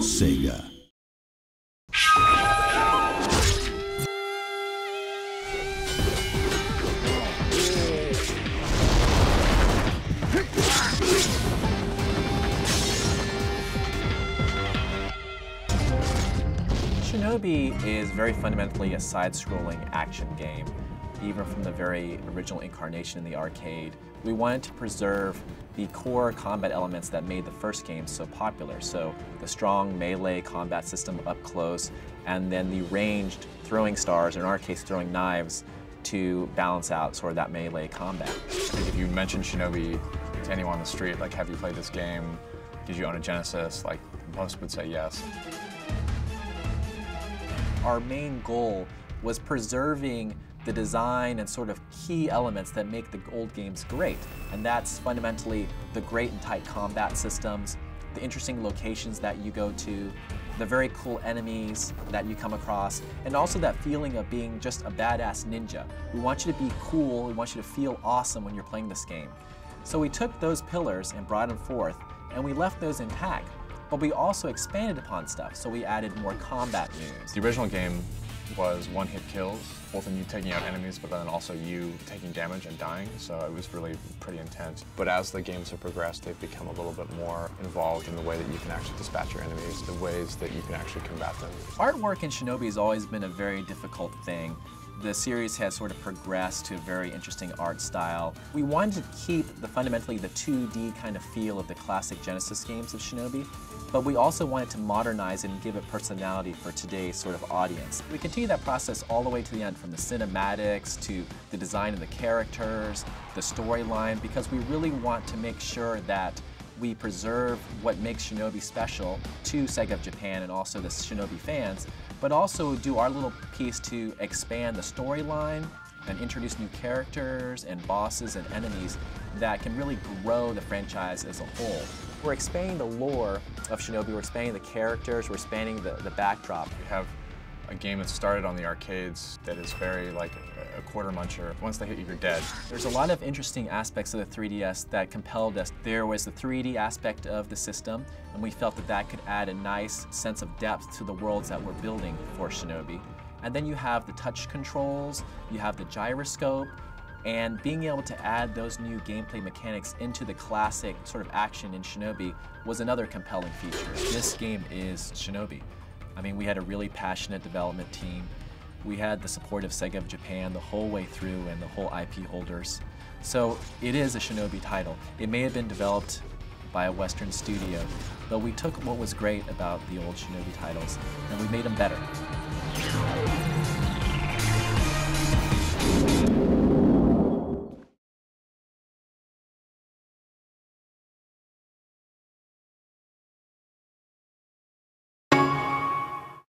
Sega. Shinobi is very fundamentally a side-scrolling action game, even from the very original incarnation in the arcade. We wanted to preserve the core combat elements that made the first game so popular. So the strong melee combat system up close, and then the ranged throwing stars, in our case throwing knives, to balance out sort of that melee combat. I think if you mention Shinobi to anyone on the street, like, have you played this game? Did you own a Genesis? Like, most would say yes. Our main goal was preserving the design and sort of key elements that make the old games great. And that's fundamentally the great and tight combat systems, the interesting locations that you go to, the very cool enemies that you come across, and also that feeling of being just a badass ninja. We want you to be cool, we want you to feel awesome when you're playing this game. So we took those pillars and brought them forth, and we left those intact. But we also expanded upon stuff, so we added more combat moves. The original game was one-hit kills, both in you taking out enemies, but then also you taking damage and dying, so it was really pretty intense. But as the games have progressed, they've become a little bit more involved in the way that you can actually dispatch your enemies, the ways that you can actually combat them. Artwork in Shinobi has always been a very difficult thing. The series has sort of progressed to a very interesting art style. We wanted to keep fundamentally the 2D kind of feel of the classic Genesis games of Shinobi, but we also wanted to modernize it and give it personality for today's sort of audience. We continue that process all the way to the end, from the cinematics to the design of the characters, the storyline, because we really want to make sure that we preserve what makes Shinobi special to Sega of Japan and also the Shinobi fans, but also do our little piece to expand the storyline and introduce new characters and bosses and enemies that can really grow the franchise as a whole. We're expanding the lore of Shinobi, we're expanding the characters, we're expanding the backdrop. We have a game that started on the arcades that is very like a quarter muncher. Once they hit you, you're dead. There's a lot of interesting aspects of the 3DS that compelled us. There was the 3D aspect of the system, and we felt that that could add a nice sense of depth to the worlds that we're building for Shinobi. And then you have the touch controls, you have the gyroscope, and being able to add those new gameplay mechanics into the classic sort of action in Shinobi was another compelling feature. This game is Shinobi. I mean, we had a really passionate development team. We had the support of Sega of Japan the whole way through and the whole IP holders. So it is a Shinobi title. It may have been developed by a Western studio, but we took what was great about the old Shinobi titles and we made them better.